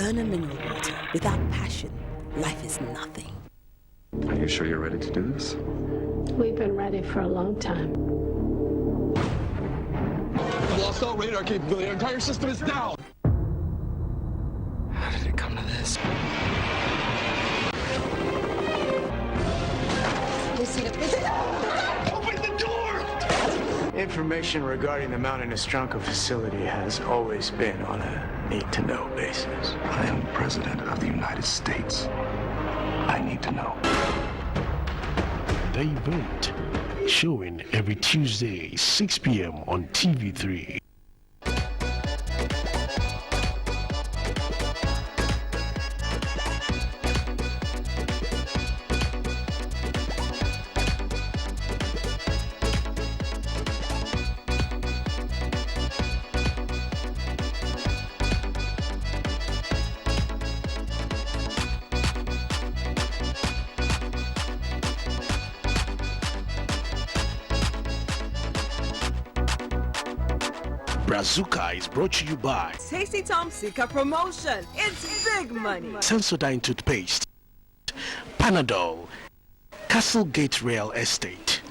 burn a mineral water. Without passion, life is nothing. Are you sure you're ready to do this? We've been ready for a long time. We've lost all radar capability. Our entire system is down. How did it come to this? You see the picture? Open the door! Information regarding the Mount Inistronco facility has always been on a need-to-know basis. I am President of the United States. I need to know. The Event, showing every Tuesday, 6 p.m. on TV3. Brazuca is brought to you by Tasty Tom Sika promotion. It's big money. Sensodyne toothpaste, Panadol, Castlegate Real Estate.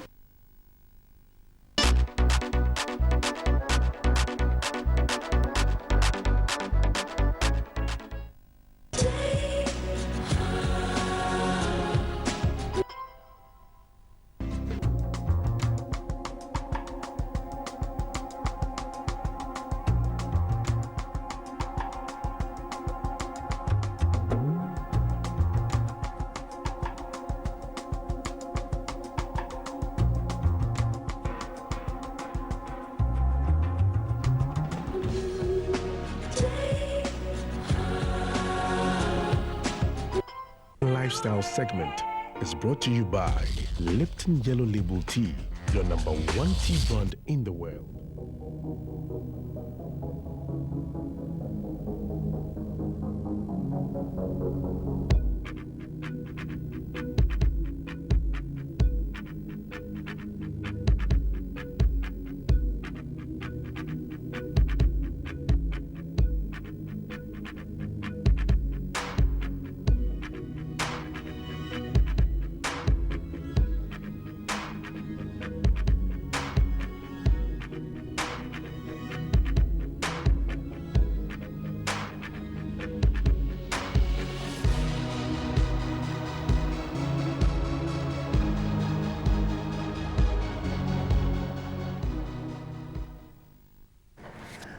Lifestyle segment is brought to you by Lipton Yellow Label Tea, your #1 tea brand in the world.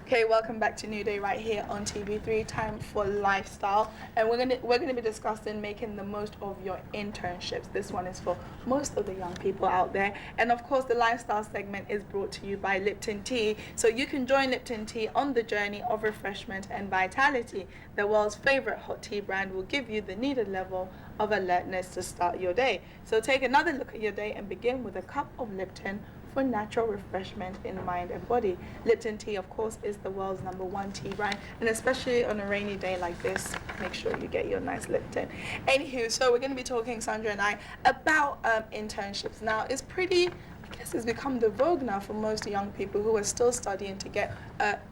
Okay, welcome back to New Day right here on TV3. Time for lifestyle, and we're gonna be discussing making the most of your internships. This one is for most of the young people out there, and of course, the lifestyle segment is brought to you by Lipton Tea. So you can join Lipton Tea on the journey of refreshment and vitality. The world's favorite hot tea brand will give you the needed level of alertness to start your day. So take another look at your day and begin with a cup of Lipton for natural refreshment in mind and body. Lipton tea, of course, is the world's #1 tea brand, and especially on a rainy day like this, make sure you get your nice Lipton. Anywho, so we're going to be talking, Sandra and I, about internships. Now, it's pretty, I guess it's become the vogue now for most young people who are still studying to get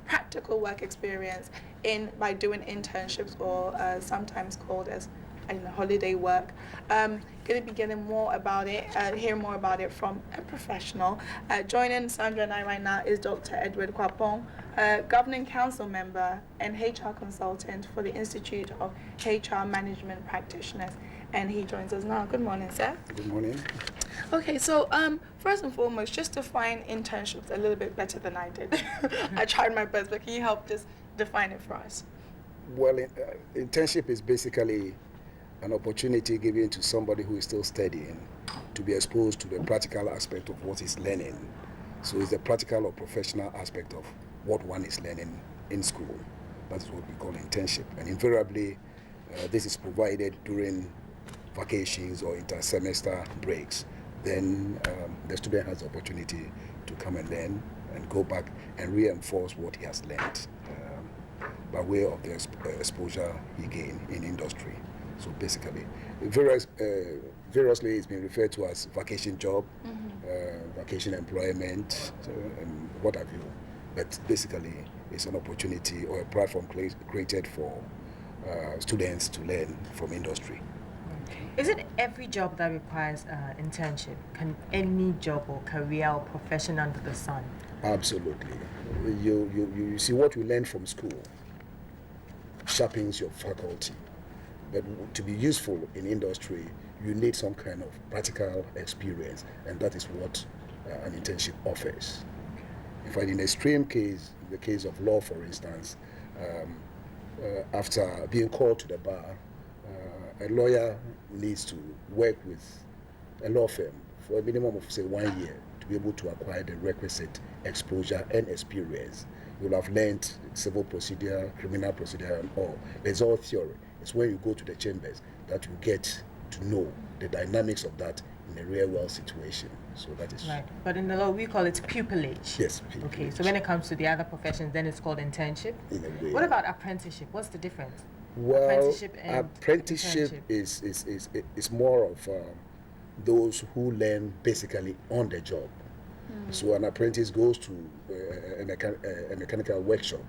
practical work experience by doing internships, or sometimes called as holiday work. Going to be getting more about it, hear more about it from a professional. Joining Sandra and I right now is Dr. Edward Kwapong, Governing Council member and HR consultant for the Institute of HR Management Practitioners, and he joins us now. Good morning, sir. Good morning. Okay, so first and foremost, just define internships a little bit better than I did. I tried my best, but can you help just define it for us? Well, internship is basically an opportunity given to somebody who is still studying to be exposed to the practical aspect of what he's learning. So it's the practical or professional aspect of what one is learning in school. That's what we call internship. And invariably, this is provided during vacations or inter-semester breaks. Then the student has the opportunity to come and learn and go back and reinforce what he has learned by way of the exposure he gained in industry. So basically, variously it's been referred to as vacation job, vacation employment, and what have you. But basically, it's an opportunity or a platform created for students to learn from industry. Is it every job that requires internship? Can any job or career or profession under the sun? Absolutely. You see, what you learn from school sharpens your faculty. But to be useful in industry, you need some kind of practical experience, and that is what an internship offers. In fact, in extreme case, in the case of law, for instance, after being called to the bar, a lawyer needs to work with a law firm for a minimum of, say, 1 year to be able to acquire the requisite exposure and experience. You'll have learned civil procedure, criminal procedure, and all. It's all theory. It's when you go to the chambers that you get to know the dynamics of that in a real world situation. So that is right. But in the law, we call it pupillage. Yes, pupillage. Okay, so when it comes to the other professions, then it's called internship. In a way. What about apprenticeship? What's the difference? Well, apprenticeship is more of those who learn basically on the job. So an apprentice goes to a mechanical workshop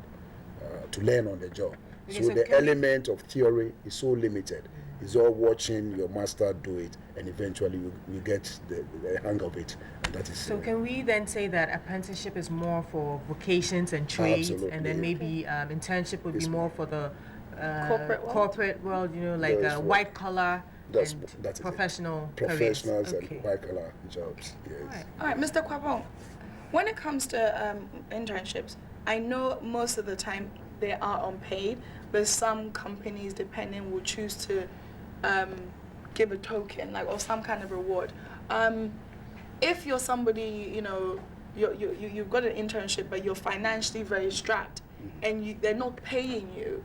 to learn on the job. Okay, so the element of theory is so limited. It's all watching your master do it, and eventually you get the hang of it. And that is. So can we then say that apprenticeship is more for vocations and trades, absolutely. And then maybe internship would be more for the corporate world, you know, like white collar and professionals and white collar jobs. Yes. All right, Mr. Kwapong, when it comes to internships, I know most of the time they are unpaid, but some companies, depending, will choose to give a token, like, or some kind of reward. If you're somebody, you know, you've got an internship, but you're financially very strapped, and they're not paying you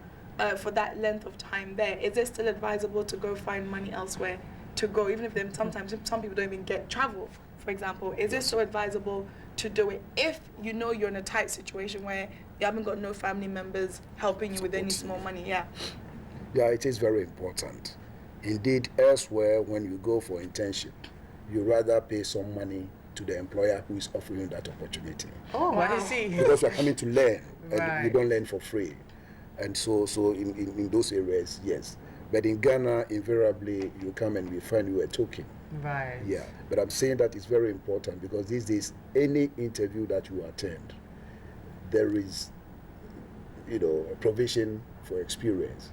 for that length of time there, is it still advisable to go find money elsewhere to go, even if sometimes some people don't even get travel, for example? Is it so advisable to do it if you know you're in a tight situation where you haven't got no family members helping you with any small money? Yeah, it is very important. Indeed, elsewhere, when you go for internship, you rather pay some money to the employer who is offering you that opportunity. Oh, wow. I see. Because you're coming to learn, and you don't learn for free. And so in those areas, yes. But in Ghana, invariably, you come and we find you a token. Right. Yeah. But I'm saying that it's very important because these days, any interview that you attend, there is, you know, a provision for experience.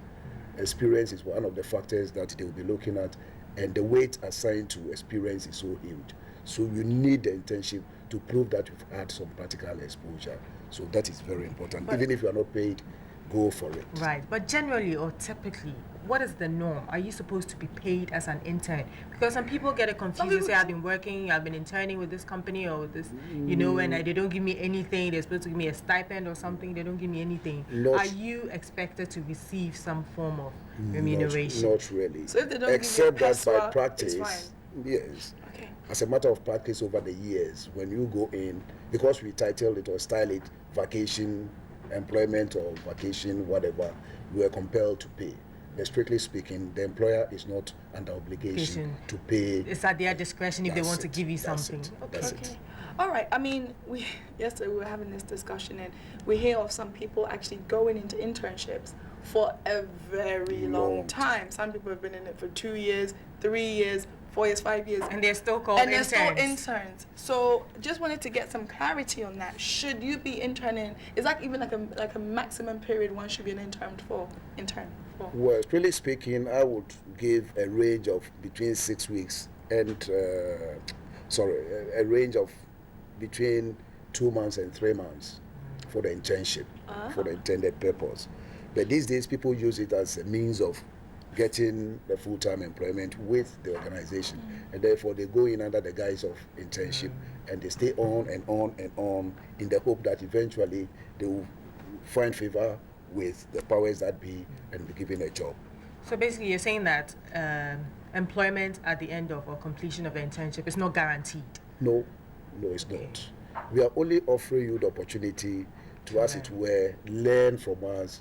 Experience is one of the factors that they will be looking at, and the weight assigned to experience is so huge. So you need the internship to prove that you've had some practical exposure. So that is very important. But even if you are not paid, go for it. Right. But generally or typically, what is the norm? Are you supposed to be paid as an intern? Because some people get it confused. They say, I've been interning with this company or with this, you know, and they don't give me anything. They're supposed to give me a stipend or something. They don't give me anything. Are you expected to receive some form of remuneration? Not really. So if they don't except give you that by practice, yes. Okay. As a matter of practice over the years, when you go in, because we title it or style it vacation, employment or vacation, whatever, you are compelled to pay. Strictly speaking, the employer is not under obligation to pay. It's at their discretion if they want to give you That's something. Okay. All right. I mean, yesterday we were having this discussion, and we hear of some people actually going into internships for a very long time. Some people have been in it for 2 years, 3 years, 4 years, 5 years, and they're still called interns. And they're still interns. So just wanted to get some clarity on that. Should you be interning? Is that even like a maximum period one should be an intern for? Well, really speaking, I would give a range of between 6 weeks and a range of between 2 months and 3 months for the internship, for the intended purpose. But these days, people use it as a means of getting the full-time employment with the organization, and therefore they go in under the guise of internship, and they stay on and on and on in the hope that eventually they will find favor with the powers that be and be given a job. So basically you're saying that employment at the end of or completion of the internship is not guaranteed? No, it's not. We are only offering you the opportunity to, as it were, learn from us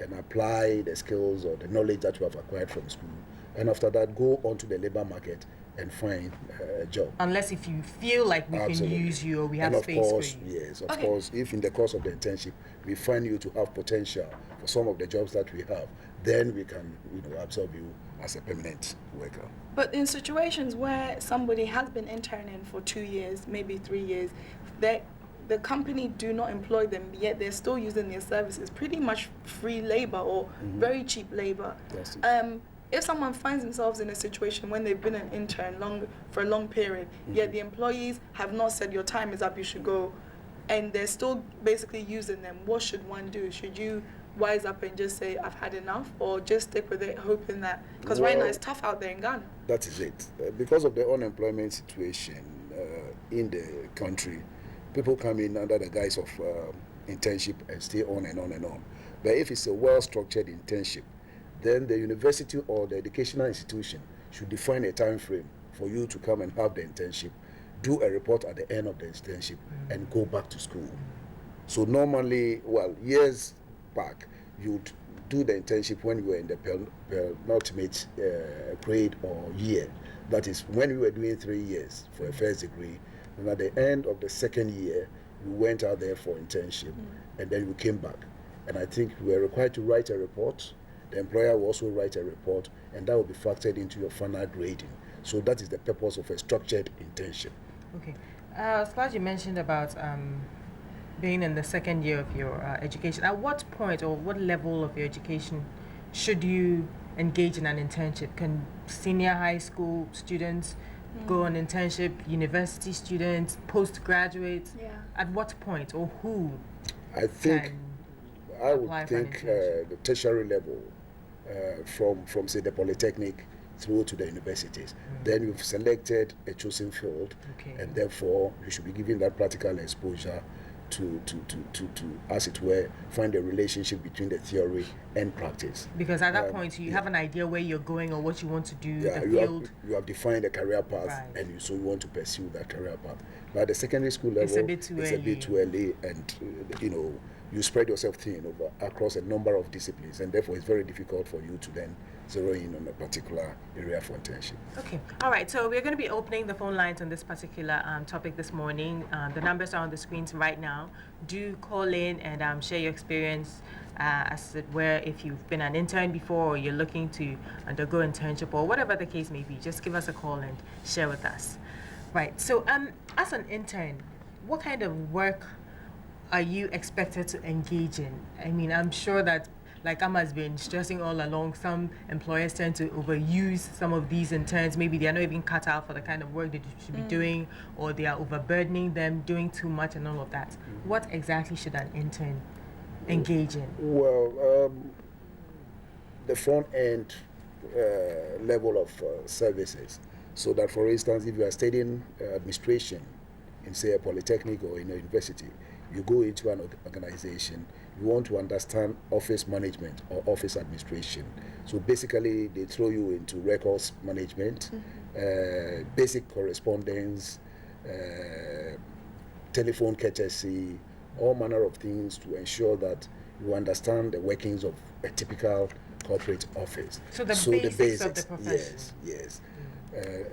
and apply the skills or the knowledge that you have acquired from school. And after that, go onto the labor market and find a job. Unless if you feel like we Absolutely. can use you or we have and space of course, for you. yes, of course, if in the course of the internship we find you to have potential for some of the jobs that we have, then we can, absorb you as a permanent worker. But in situations where somebody has been interning for 2 years, maybe 3 years, the company do not employ them, yet they're still using their services, pretty much free labor or very cheap labor. That's it. If someone finds themselves in a situation when they've been an intern for a long period, yet the employees have not said your time is up, you should go, and they're still basically using them, what should one do? Should you wise up and just say, I've had enough, or just stick with it, hoping that, because right now it's tough out there in Ghana? That is it. Because of the unemployment situation in the country, people come in under the guise of internship and stay on and on and on. But if it's a well-structured internship, then the university or the educational institution should define a time frame for you to come and have the internship, do a report at the end of the internship, and go back to school. So normally, years back, you'd do the internship when you were in the penultimate grade or year. That is when we were doing 3 years for a first degree. And at the end of the second year, we went out there for internship, and then we came back. And I think we were required to write a report. The employer will also write a report, and that will be factored into your final grading. So that is the purpose of a structured internship. Okay. Slaj, you mentioned about being in the second year of your education. At what point or what level of your education should you engage in an internship? Can senior high school students go on internship, university students, postgraduates? Yeah. At what point or who? I would think the tertiary level, from say the polytechnic through to the universities. Then you've selected a chosen field, and therefore you should be given that practical exposure to as it were, find a relationship between the theory and practice. Because at that point you have an idea where you're going or what you want to do, the you field. You have defined a career path, and so you want to pursue that career path. But at the secondary school level, it's a bit too early, and you spread yourself thin across a number of disciplines, and therefore it's very difficult for you to then zero in on a particular area for internship. Okay, all right, so we're going to be opening the phone lines on this particular topic this morning. The numbers are on the screens right now. Do call in and share your experience, as it were, if you've been an intern before or you're looking to undergo internship or whatever the case may be. Just give us a call and share with us. Right, so as an intern, what kind of work are you expected to engage in? I mean, I'm sure that, like Emma's been stressing all along, some employers tend to overuse some of these interns. Maybe they're not even cut out for the kind of work that you should be doing, or they are overburdening them, doing too much and all of that. What exactly should an intern engage in? Well, the front end level of services. So that, for instance, if you are studying administration in, say, a polytechnic or in a university, you go into an organization, you want to understand office management or office administration. So basically, they throw you into records management, basic correspondence, telephone courtesy, all manner of things to ensure that you understand the workings of a typical corporate office. So the basics of the profession. Yes.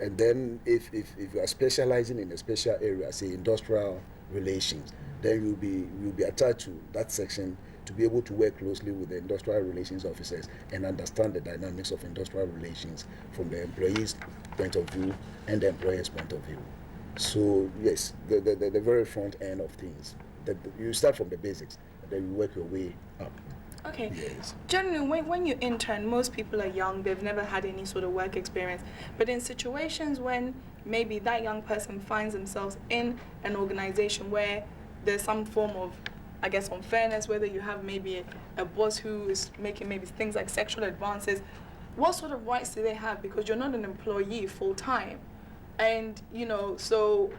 And then if you are specializing in a special area, say industrial relations, then you'll be attached to that section to be able to work closely with the industrial relations officers and understand the dynamics of industrial relations from the employee's point of view and the employer's point of view. So yes, the very front end of things. You start from the basics, and then you work your way up. Okay. Yes. Generally, when you intern, most people are young, they've never had any sort of work experience. But in situations when maybe that young person finds themselves in an organization where there's some form of, I guess, unfairness, whether you have maybe a boss who is making maybe things like sexual advances, what sort of rights do they have? Because you're not an employee full time. And, so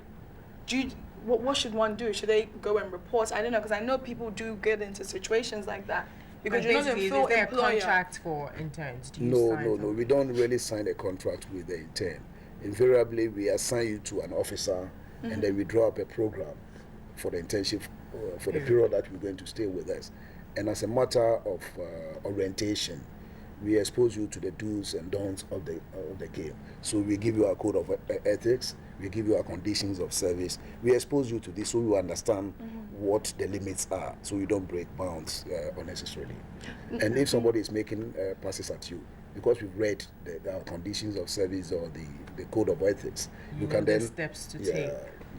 what should one do? Should they go and report? I don't know, because I know people do get into situations like that. Because you're not a full is there employer. a contract for interns? Do you No. We don't really sign a contract with the intern. Invariably, we assign you to an officer, and then we draw up a program for the internship for the period that you're going to stay with us. And as a matter of orientation, we expose you to the do's and don'ts of the game. So we give you our code of ethics, we give you our conditions of service, we expose you to this so you understand what the limits are, so you don't break bounds unnecessarily. And if somebody is making passes at you, because we've read the conditions of service or the code of ethics, you can then steps to take.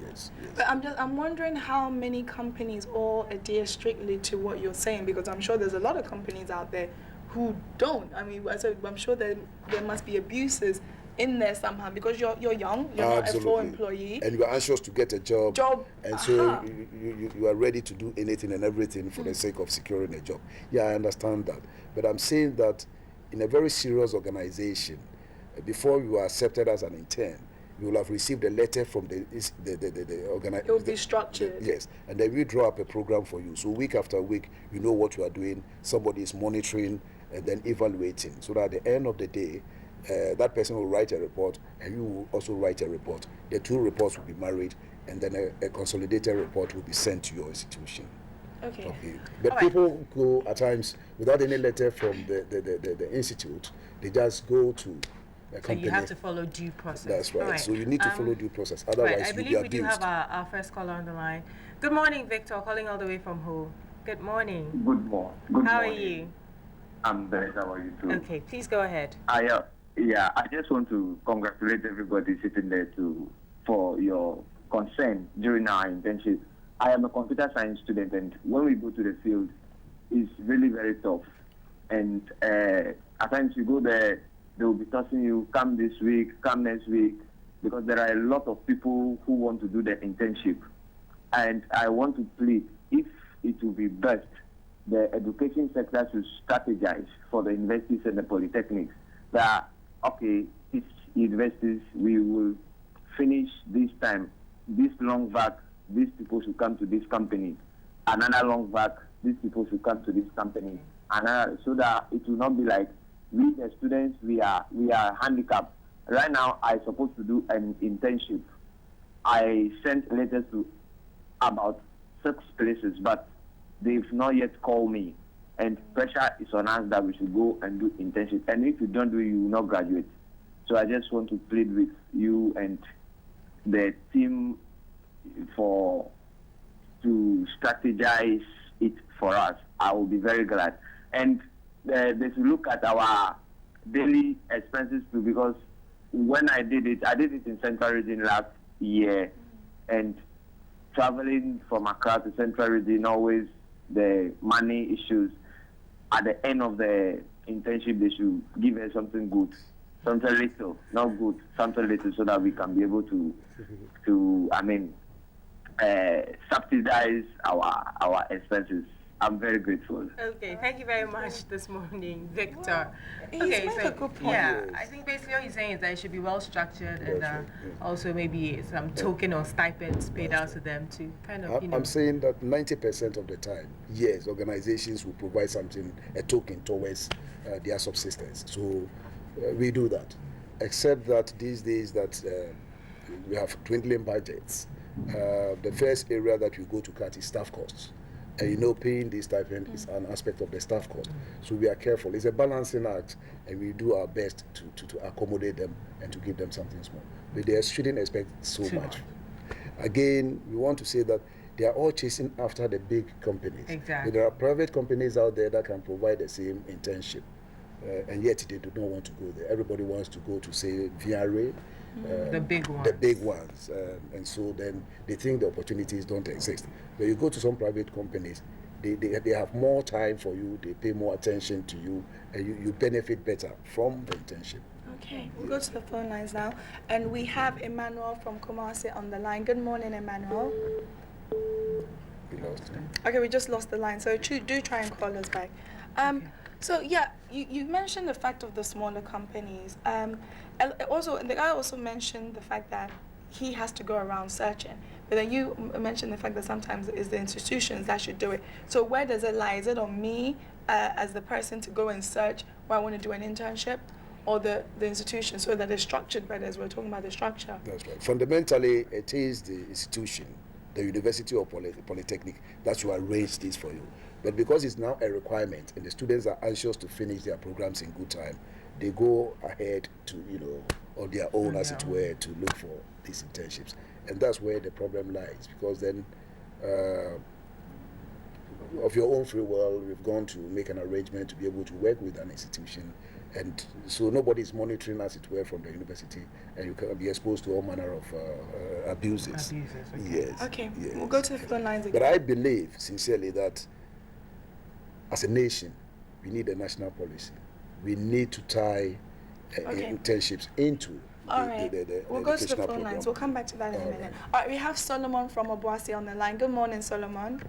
Yes. But I'm wondering how many companies all adhere strictly to what you're saying, because I'm sure there's a lot of companies out there who don't. I mean, I'm sure there must be abuses in there somehow, because you're young, you're not a full employee, and you're anxious to get a job, and so you are ready to do anything and everything for the sake of securing a job. Yeah, I understand that, but I'm saying that in a very serious organization, before you are accepted as an intern, you will have received a letter from the organization. It will be structured. Yes, and then we draw up a program for you. So week after week, you know what you are doing. Somebody is monitoring and then evaluating. So that at the end of the day, that person will write a report, and you will also write a report. The two reports will be married, and then a consolidated report will be sent to your institution. Okay. But people go at times without any letter from the institute. They just go to a company. So you have to follow due process. That's right. So you need to follow due process. Otherwise, I believe we do have our first caller on the line. Good morning, Victor, calling all the way from Ho. Good morning. Good morning. How are you? I'm very. How are you too? Okay, please go ahead. I just want to congratulate everybody sitting there for your concern during our internship. I am a computer science student, and when we go to the field, it's really very tough. And at times you go there, they will be tossing you, come this week, come next week, because there are a lot of people who want to do the internship. And I want to plead, if it will be best, the education sector should strategize for the universities and the polytechnics that, okay, these universities, we will finish this time, this long vac, these people should come to this company. Another long vac, these people should come to this company. So that it will not be like we, the students, we are handicapped. Right now, I'm supposed to do an internship. I sent letters to about 6 places, but they've not yet called me. And pressure is on us that we should go and do internship. And if you don't do it, you will not graduate. So I just want to plead with you and the team to strategize it for us. I will be very glad. And they should look at our daily expenses too, because when I did it in Central Region last year, and traveling from Accra to Central Region, always the money issues. At the end of the internship, they should give us something good, something little, not good, something little, so that we can be able to subsidize our expenses. I'm very grateful. Okay, thank you very much this morning, Victor. He's okay, made so a good point. yeah, I think basically what he's saying is that it should be well structured, and also maybe some token or stipends paid out to them to kind of, I'm saying that 90% of the time, yes, organizations will provide something, a token towards their subsistence. So we do that. Except that these days that we have dwindling budgets. The first area that we go to cut is staff costs. And paying this stipend is an aspect of the staff cost. So we are careful. It's a balancing act, and we do our best to accommodate them and to give them something small. But they shouldn't expect so much. Again, we want to say that they are all chasing after the big companies. Exactly. But there are private companies out there that can provide the same internship, and yet they do not want to go there. Everybody wants to go to, say, VRA, the big ones. The big ones. And so then they think the opportunities don't exist. But you go to some private companies, they have more time for you, they pay more attention to you, and you benefit better from the internship. Okay, we'll go to the phone lines now. And we have Emmanuel from Kumasi on the line. Good morning, Emmanuel. We lost him. Okay, we just lost the line, so do try and call us back. So yeah, you mentioned the fact of the smaller companies. Also, the guy also mentioned the fact that he has to go around searching. But then you mentioned the fact that sometimes it's the institutions that should do it. So where does it lie? Is it on me as the person to go and search where I want to do an internship, or the institution, so that it's structured better, as we're talking about the structure? That's right. Fundamentally, it is the institution the university or polytechnic that should arrange this for you. But because it's now a requirement and the students are anxious to finish their programs in good time, they go ahead to, on their own, as it were, to look for these internships. And that's where the problem lies, because then of your own free will, we've gone to make an arrangement to be able to work with an institution, and so nobody is monitoring, as it were, from the university, and you can be exposed to all manner of abuses. Okay. Yes. Okay, yes. we'll go to the phone lines again. But I believe sincerely that as a nation, we need a national policy. We need to tie internships into the we'll go to the phone program. lines. We'll come back to that in a minute. All right, we have Solomon from Obuasi on the line. Good morning, Solomon.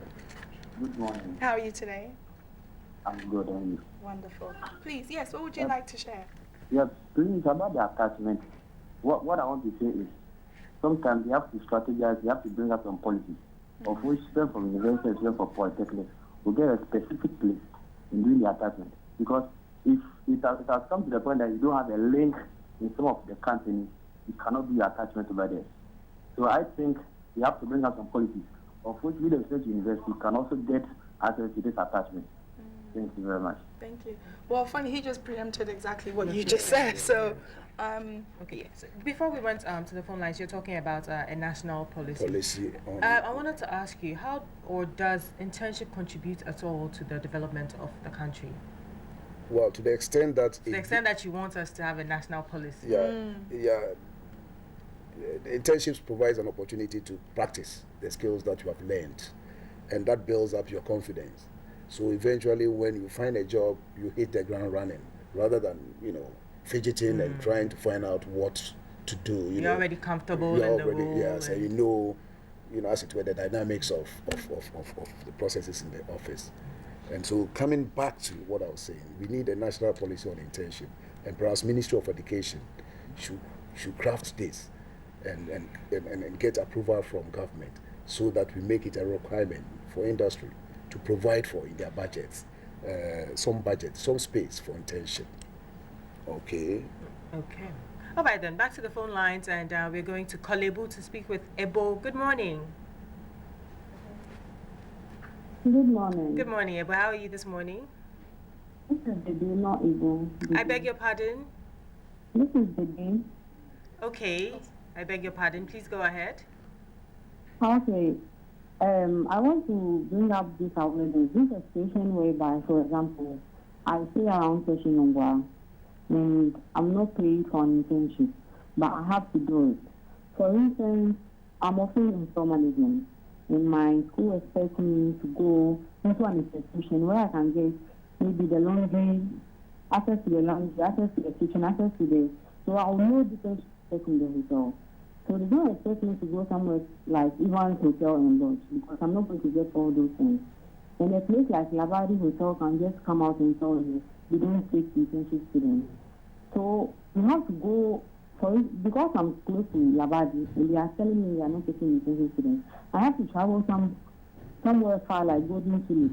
Good morning. How are you today? I'm good, and you? Wonderful. Please, yes, what would you like to share? Yes, please, about the attachment. What I want to say is, sometimes you have to strategize, you have to bring up some policies, of which students from university and for polytechnic will get a specific place in doing the attachment. Because if it has come to the point that you don't have a link in some of the companies, you cannot do your attachment over there. So I think you have to bring up some policies, of which we, the research university, can also get access to this attachment. Thank you very much. Thank you. Well, funny, he just preempted exactly what you just said. So, okay. So before we went to the phone lines, you're talking about a national policy. I wanted to ask you, how or does internship contribute at all to the development of the country? Well, to the extent that you want us to have a national policy. The internships provides an opportunity to practice the skills that you have learned, and that builds up your confidence. So eventually, when you find a job, you hit the ground running, rather than fidgeting and trying to find out what to do. You're already comfortable in the role. Yes, and as it were, the dynamics of the processes in the office. And so, coming back to what I was saying, we need a national policy on internship, and perhaps Ministry of Education should craft this and get approval from government, so that we make it a requirement for industry to provide for in their budgets, some space for internship. Okay. All right then, back to the phone lines, and we're going to Kolebu to speak with Ebo. Good morning. Good morning. Good morning, Ebo. How are you this morning? This is Baby, not Ebo. I beg your pardon? This is Baby. Okay. I beg your pardon. Please go ahead. Okay. I want to bring up this awareness. This is a situation whereby, for example, I stay around Toshinongwa and I'm not paid for an internship, but I have to do it. For instance, I'm offering in store management, and my school expects me to go into an institution where I can get maybe the laundry, access to the laundry, access to the kitchen, access to the... So I will know different steps in the hotel. So they don't expect me to go somewhere like Evans Hotel and Lodge, because I'm not going to get all those things. And a place like Labadi Hotel can just come out and tell you they don't take internship students. So you have to go for it, because I'm close to Labadi and they are telling me they are not taking internship students. I have to travel somewhere far like Golden City,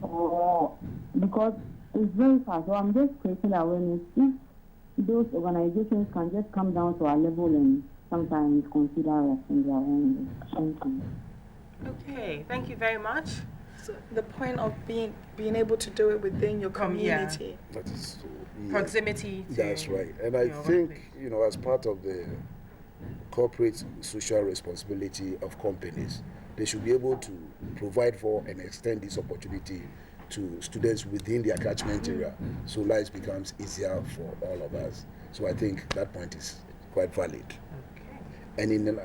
or because it's very far. So I'm just creating awareness. If those organizations can just come down to our level and sometimes consider us in their own. Thank you. Okay, thank you very much. So the point of being able to do it within your community. That is proximity. That's right. And I think, as part of the corporate social responsibility of companies, they should be able to provide for and extend this opportunity to students within their catchment area, so life becomes easier for all of us. So I think that point is quite valid. And in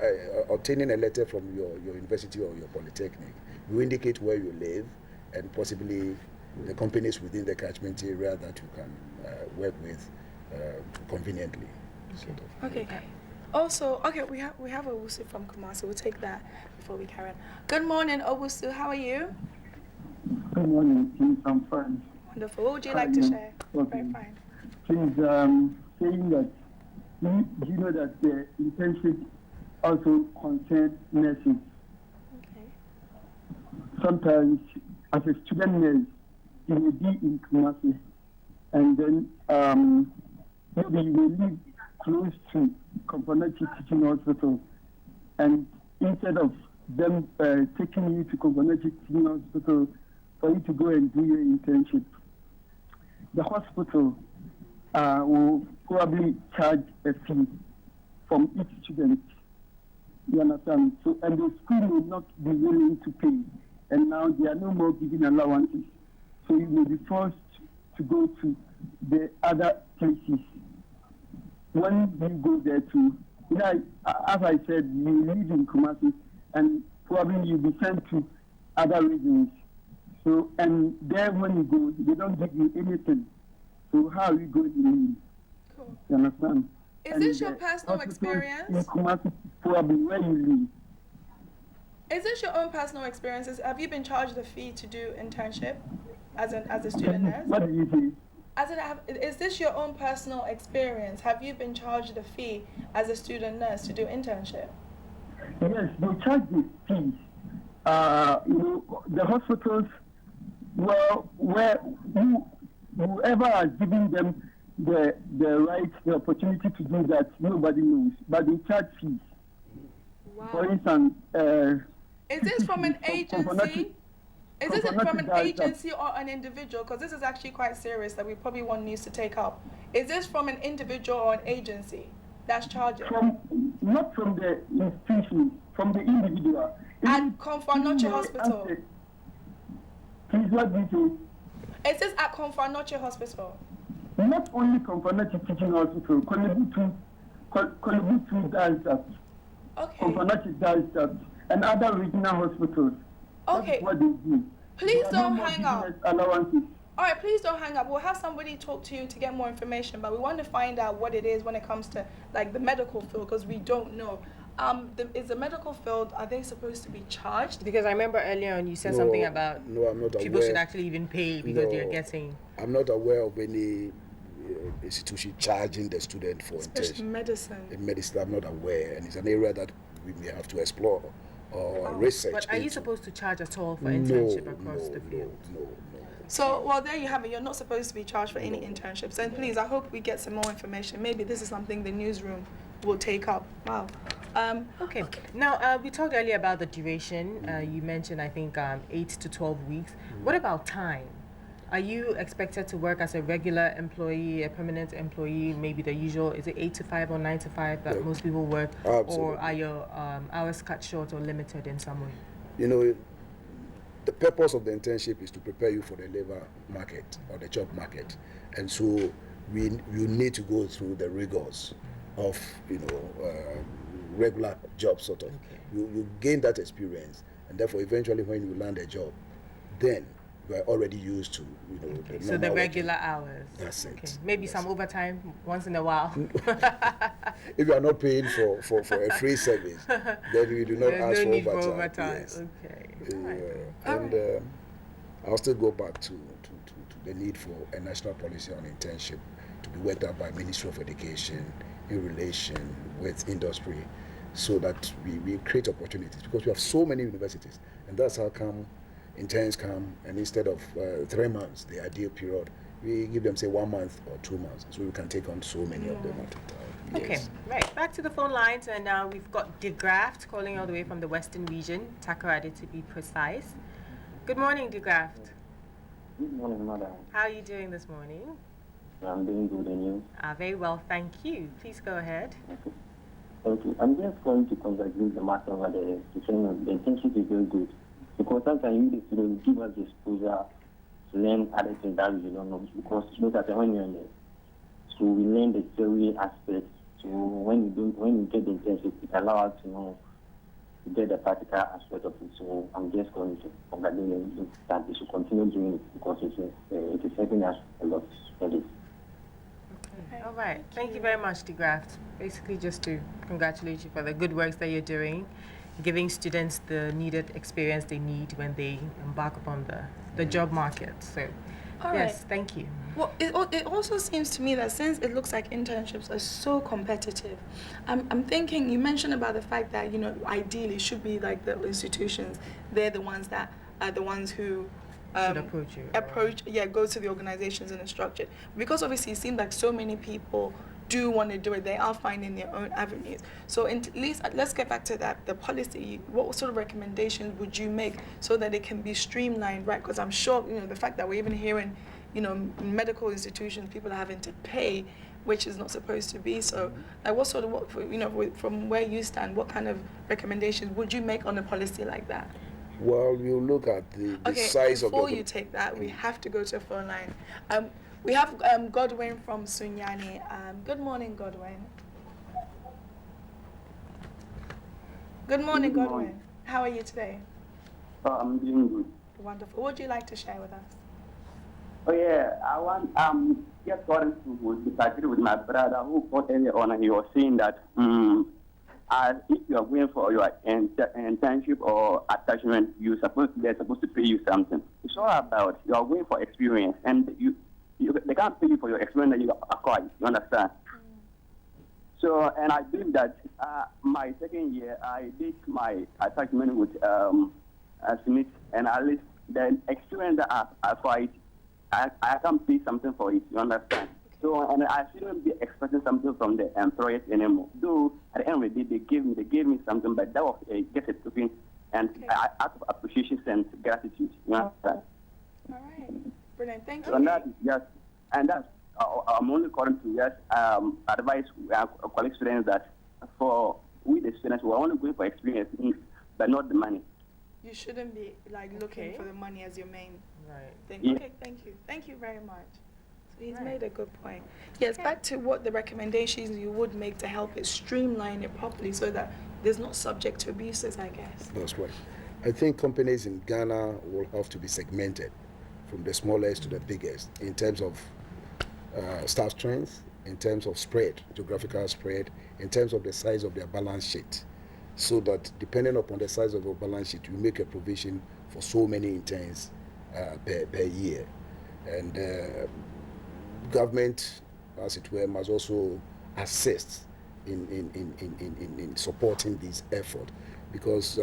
obtaining a letter from your university or your polytechnic, you indicate where you live and possibly the companies within the catchment area that you can work with conveniently. Okay. Also, we have Owusu from Kumasi. We'll take that before we carry on. Good morning, Owusu. How are you? Good morning, please. I'm fine. Wonderful. What would you like to share? Okay. Very fine. Please, saying that, do you know that the internship also concerns nurses? Okay. Sometimes, as a student nurse, you will be in Kumasi, and then maybe you will live close to Komponenti Teaching Hospital, and instead of them taking you to Commonwealth Hospital for you to go and do your internship, the hospital will probably charge a fee from each student. You understand? So, and the school will not be willing to pay. And now they are no more giving allowances. So you will be forced to go to the other places. When you go there too, as I said, you live in Kumasi, and probably you'll be sent to other regions. So, and there when you go, they don't give you anything. So how are you going to live? Cool. You understand? Is this your personal experience? In Kumasi, probably where you live. Is this your own personal experiences? Have you been charged a fee to do internship as a student nurse? What did you say? Is this your own personal experience? Have you been charged a fee as a student nurse to do internship? Yes, they charge the fees. The hospitals, whoever has given them the right, the opportunity to do that, nobody knows. But they charge fees. Wow. For instance, is this from an agency? Is this from an agency or an individual? Because this is actually quite serious that we probably want news to take up. Is this from an individual or an agency that's charging? Not from the institution, from the individual. At Kwapong Hospital. Please, what do you say? Is this at Kwapong Hospital? Not only Kwapong Teaching Hospital, Kwapong does that. Okay. Kwapong does that. And other regional hospitals. Okay. That's what they do. Please don't hang up. Allowances. All right, please don't hang up. We'll have somebody talk to you to get more information, but we want to find out what it is when it comes to like the medical field, because we don't know. Is the medical field, are they supposed to be charged? Because I remember earlier on you said something about I'm not people aware. should actually even pay because they're getting. I'm not aware of any institution charging the student for internship. Medicine. In medicine, I'm not aware, and it's an area that we may have to explore or research. But are you supposed to charge at all for internship across the field? No. So, well, there you have it. You're not supposed to be charged for any internships. And please, I hope we get some more information. Maybe this is something the newsroom will take up. Wow. Okay. Now, we talked earlier about the duration. You mentioned, I think, 8 to 12 weeks. What about time? Are you expected to work as a regular employee, a permanent employee, maybe the usual, is it 8 to 5 or 9 to 5 that most people work? Absolutely. Or are your hours cut short or limited in some way? You know, the purpose of the internship is to prepare you for the labor market or the job market. And so you need to go through the rigors of, regular job sort of. Okay. You gain that experience, and therefore eventually when you land a job, then you are already used to, So the regular hours. That's it. Maybe some overtime once in a while. If you are not paying for a free service, then you do not ask for overtime. Yes. Okay. And I'll still go back to the need for a national policy on internship to be worked out by Ministry of Education in relation with industry, so that we create opportunities, because we have so many universities, and that's how come interns come, and instead of 3 months, the ideal period, we give them say 1 month or 2 months, so we can take on so many of them at a time. Okay, right. Back to the phone lines, and now we've got DeGraft calling all the way from the Western region, Takoradi to be precise. Good morning, DeGraft. Good morning, madam. How are you doing this morning? I'm doing good, and you? Very well, thank you. Please go ahead. Okay. I'm just going to congratulate the master over the training. The internship is very good, because sometimes you the students give us the exposure to learn other things that we don't know. Because look at when you're in there, so we learn the theory aspects. So when you get the internship, it allows us to know, to get the practical aspect of it. So I'm just going to congratulate you that we should continue doing it, because it is helping us a lot for this. Okay. All right. Thank you very much, DeGraft. Basically, just to congratulate you for the good works that you're doing, giving students the needed experience they need when they embark upon the job market. So, yes, thank you. Well, it also seems to me that since it looks like internships are so competitive, I'm thinking, you mentioned about the fact that, ideally it should be like the institutions, they're the ones that are the ones who should approach you. Go to the organizations and instruct it. Because obviously it seems like so many people do want to do it, they are finding their own avenues. So at least let's get back to that, the policy. What sort of recommendations would you make so that it can be streamlined, right? Because I'm sure, the fact that we're even hearing, in medical institutions, people are having to pay, which is not supposed to be. So, like, from where you stand, what kind of recommendations would you make on a policy like that? Well, you look at the size of the... Before you take that, we have to go to a phone line. We have Godwin from Sunyani. Good morning, Godwin. Good morning, Godwin. How are you today? I'm doing good. Wonderful. What would you like to share with us? Oh yeah, I want just wanted to disagree with my brother who got earlier on, and he was saying that if you are going for your internship or attachment, they're supposed to pay you something. It's all about you are going for experience, and they can't pay you for your experience that you acquired. You understand? So, and I believe that my second year, I did my attachment with Smith, and at least the experience that I acquired, I can't pay something for it. You understand? So, and I shouldn't be expecting something from the employers anymore. Though at the end of the day, they gave me something, but that was just a token, and out of appreciation and gratitude. You understand? All right, brilliant. Thank you. So that is just, and that's I'm only calling to just advise college students that for we the students, we're only going for experience, but not the money. You shouldn't be looking for the money as your main thing. Yeah. Okay, thank you very much. So he's made a good point. Yes, back to what the recommendations you would make to help it streamline it properly so that there's not subject to abuses, I guess. That's right. I think companies in Ghana will have to be segmented from the smallest to the biggest in terms of staff strength, in terms of spread, geographical spread, in terms of the size of their balance sheet, so that depending upon the size of your balance sheet, you make a provision for so many interns per year. And government, as it were, must also assist in supporting this effort, because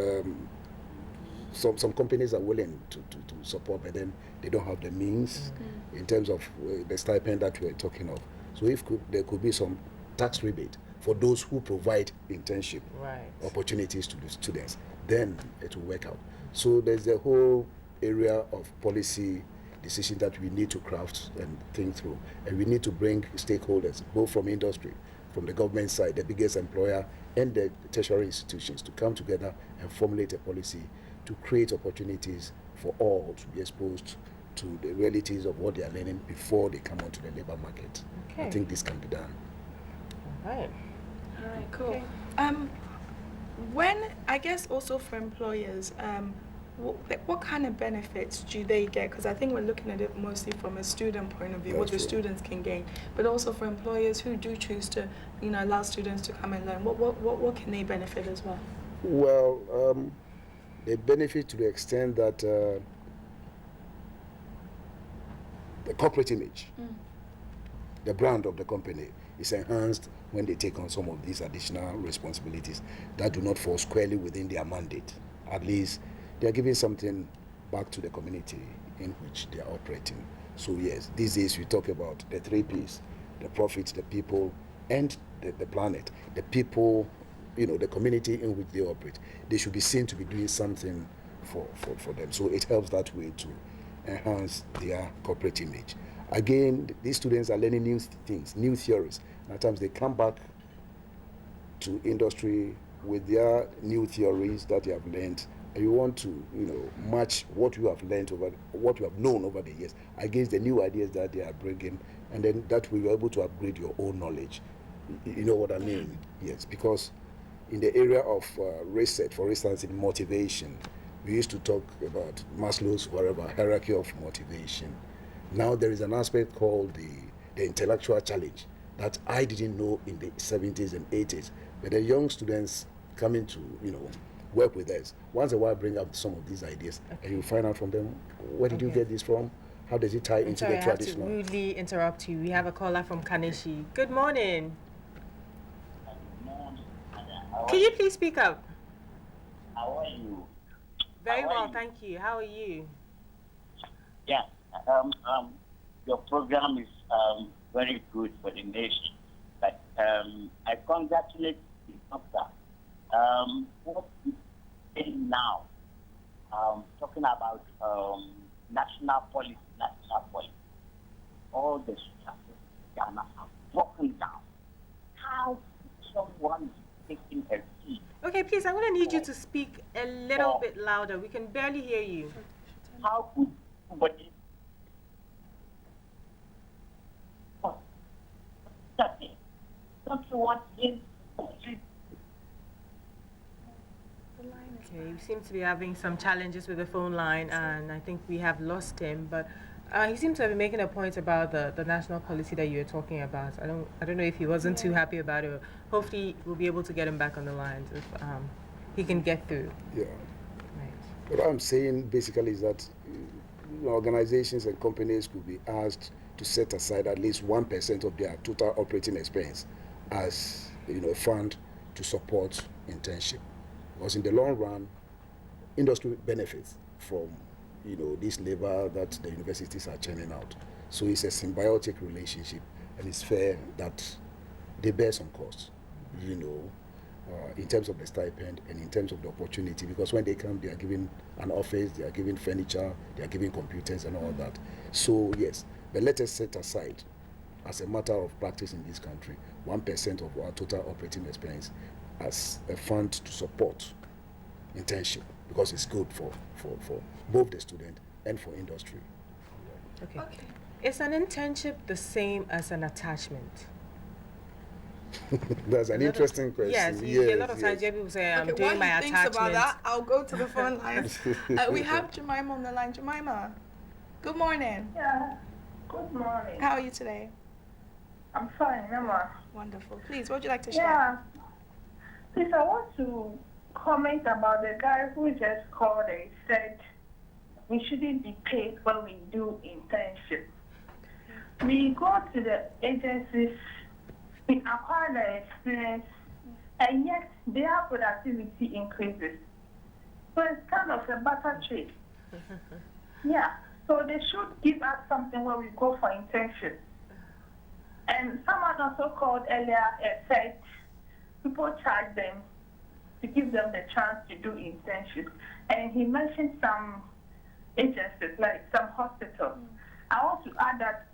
some companies are willing to support, but then they don't have the means in terms of the stipend that we are talking of. So if there could be some tax rebate for those who provide internship opportunities to the students, then it will work out. So there's a whole area of policy decision that we need to craft and think through, and we need to bring stakeholders, both from industry, from the government side, the biggest employer, and the tertiary institutions, to come together and formulate a policy to create opportunities for all to be exposed to the realities of what they are learning before they come onto the labor market. Okay. I think this can be done. All right, cool. Okay. When, I guess also for employers, what kind of benefits do they get? Because I think we're looking at it mostly from a student point of view, what the students can gain, but also for employers who do choose to, allow students to come and learn. What can they benefit as well? Well, they benefit to the extent that the corporate image, the brand of the company is enhanced when they take on some of these additional responsibilities that do not fall squarely within their mandate. At least they are giving something back to the community in which they are operating. So yes, these days we talk about the 3 Ps, the profit, the people, and the planet. The people, the community in which they operate, they should be seen to be doing something for them. So it helps that way to enhance their corporate image. Again, these students are learning new things, new theories. And at times they come back to industry with their new theories that they have learned, and you want to, match what you have learned what you have known over the years against the new ideas that they are bringing, and then that way you're able to upgrade your own knowledge. You know what I mean? Yes, because in the area of research, for instance, in motivation, we used to talk about Maslow's hierarchy of motivation. Now there is an aspect called the intellectual challenge that I didn't know in the 70s and 80s. But the young students coming to, work with us, once in a while bring up some of these ideas, and you find out from them, where did you get this from? How does it tie into the traditional? I have to rudely interrupt you. We have a caller from Kaneshi. Good morning. Can you please speak up? How are you? Very well, thank you. How are you? Yeah, your program is very good for the nation. But I congratulate the doctor. What is saying now? Talking about national policy. All the structures in Ghana are broken down. How someone is taking a seat? Okay, please, I'm going to need you to speak a little bit louder. We can barely hear you. How could somebody don't you want him to Okay, we seem to be having some challenges with the phone line, and I think we have lost him. But he seems to have been making a point about the national policy that you were talking about. I don't know if he wasn't too happy about it. Hopefully, we'll be able to get him back on the line if he can get through. Yeah. Right. What I'm saying basically is that organizations and companies could be asked to set aside at least 1% of their total operating expense as a fund to support internship. Because in the long run, industry benefits from this labor that the universities are churning out. So it's a symbiotic relationship, and it's fair that they bear some costs, in terms of the stipend and in terms of the opportunity, because when they come, they are given an office, they are given furniture, they are given computers and all that. So yes, but let us set aside, as a matter of practice in this country, 1% of our total operating expense as a fund to support internship, because it's good for both the student and for industry. Okay. Is an internship the same as an attachment? That's an interesting question. Yes, you hear a lot of times people say, I'm doing my attachment. About that, I'll go to the phone lines. We have Jemima on the line. Jemima, good morning. Yeah, good morning. How are you today? I'm fine, Emma. Wonderful. Please, what would you like to share? Yeah. Please, I want to comment about the guy who just called and said we shouldn't be paid when we do internship. We go to the agencies, we acquire the experience, and yet their productivity increases. So it's kind of a butter trade. Yeah, so they should give us something when we go for internship. And someone also called earlier and said people charge them to give them the chance to do internship. And he mentioned some agencies, like some hospitals. I want to add that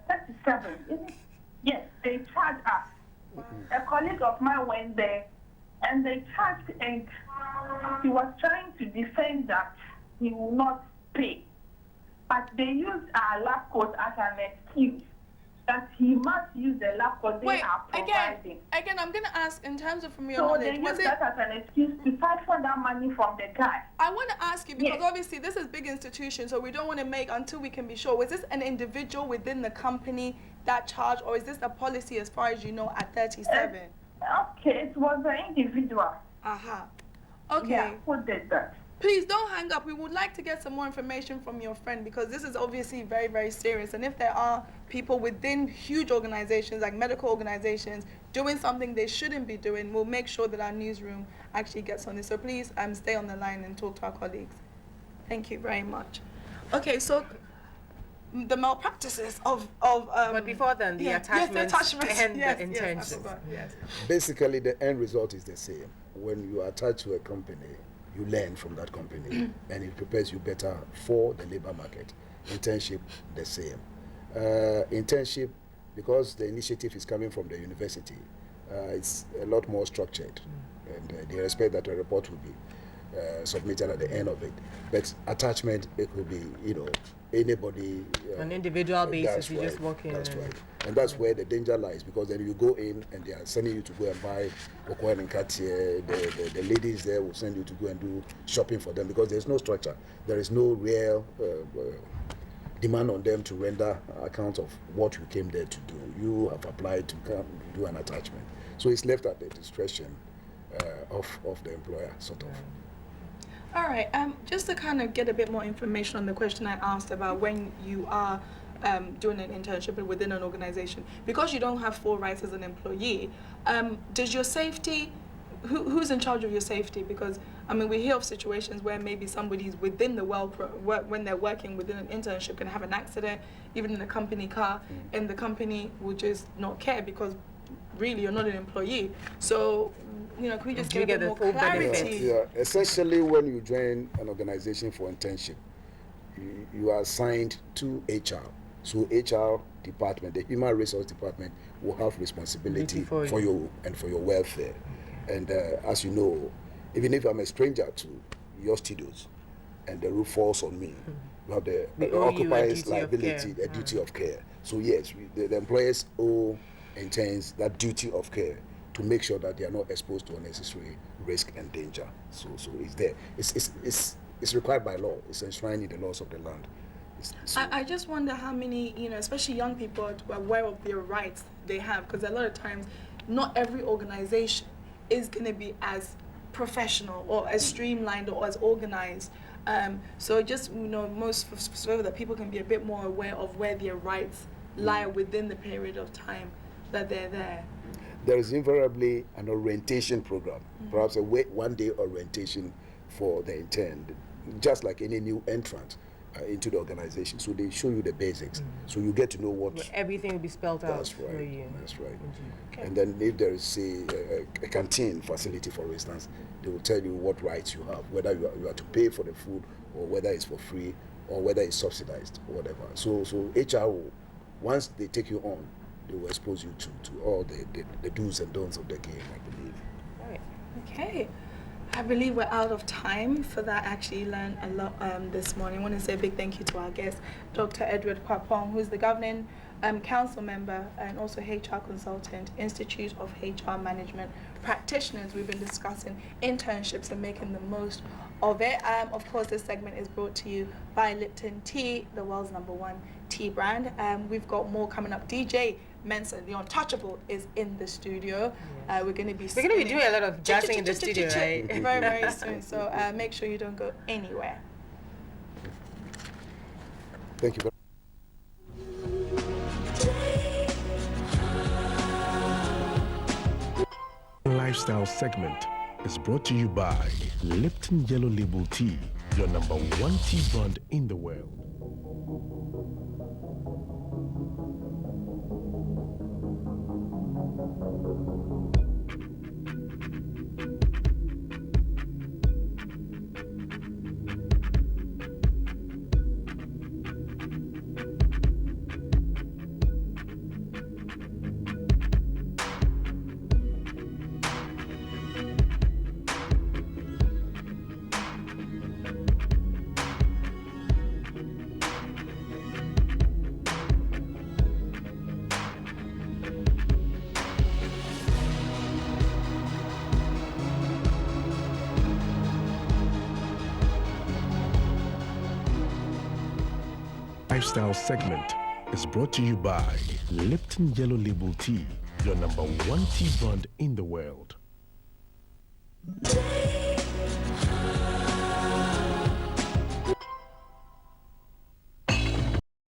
37, yes, they charge us. A colleague of mine went there and they charged, and he was trying to defend that he will not pay. But they used our lab coat as an excuse that he must use the lab coat they are providing. Again, I'm going to ask in terms of from your so knowledge. They use that as an excuse to fight for that money from the guy. I want to ask you, because obviously this is big institution, so we don't want to make, until we can be sure, was this an individual within the company that charged, or is this a policy as far as you know at 37? Okay, it was an individual. Okay. Yeah, who did that? Please don't hang up. We would like to get some more information from your friend, because this is obviously very, very serious. And if there are people within huge organizations, like medical organizations, doing something they shouldn't be doing, we'll make sure that our newsroom actually gets on this. So please stay on the line and talk to our colleagues. Thank you very much. Okay, so the malpractices of but before then, the attachments and the internship. Basically, the end result is the same. When you are attached to a company, you learn from that company, and it prepares you better for the labor market. Internship, the same. Internship, because the initiative is coming from the university, it's a lot more structured, and they expect that a report will be submitted at the end of it. But attachment, it could be, anybody. On individual basis, you just walk in. That's right. And that's where the danger lies, because then you go in and they are sending you to go and buy Okoen and Cartier. The ladies there will send you to go and do shopping for them, because there's no structure. There is no real demand on them to render account of what you came there to do. You have applied to come do an attachment. So it's left at the discretion of the employer, sort of. All right, just to kind of get a bit more information on the question I asked about when you are doing an internship within an organization, because you don't have full rights as an employee, does your safety, who's in charge of your safety? Because, we hear of situations where maybe somebody's within the when they're working within an internship, can have an accident, even in a company car, and the company will just not care because really, you're not an employee. So, can we just You get a get bit more the full clarity? Yeah, essentially, when you join an organization for internship, you are assigned to HR. So HR department, the human resource department, will have responsibility for you and for your welfare. And as you know, even if I'm a stranger to your studios, and the roof falls on me, you have the occupier's liability, the duty of care. So yes, the employers owe interns that duty of care to make sure that they are not exposed to unnecessary risk and danger. So it's there. It's required by law. It's enshrined in the laws of the land. I just wonder how many, especially young people, are aware of their rights they have, because a lot of times, not every organization is going to be as professional or as streamlined or as organized. So just, most so that people can be a bit more aware of where their rights lie within the period of time that they're there. There is invariably an orientation program, perhaps a one-day orientation for the intern, just like any new entrant into the organization. So they show you the basics, so you get to know what everything will be spelled out. That's right. For you. That's right. Okay. And then if there is a canteen facility, for instance, they will tell you what rights you have, whether you are to pay for the food or whether it's for free or whether it's subsidized or whatever. So HR will, once they take you on, they will expose you to all the do's and don'ts of the game, I believe. Right. Okay. I believe we're out of time for that. I actually learned a lot this morning. I want to say a big thank you to our guest, Dr. Edward Kwapong, who's the governing council member and also HR consultant, Institute of HR Management Practitioners. We've been discussing internships and making the most of it. Of course, this segment is brought to you by Lipton Tea, the world's #1 tea brand. We've got more coming up. DJ Mensa, the untouchable, is in the studio. We're going to be doing a lot of jazzing in the studio, right? Very, very soon. So make sure you don't go anywhere. Thank you. Lifestyle segment is brought to you by Lipton Yellow Label Tea, your #1 tea brand in the world. Lifestyle segment is brought to you by Lipton Yellow Label Tea, your #1 tea brand in the world.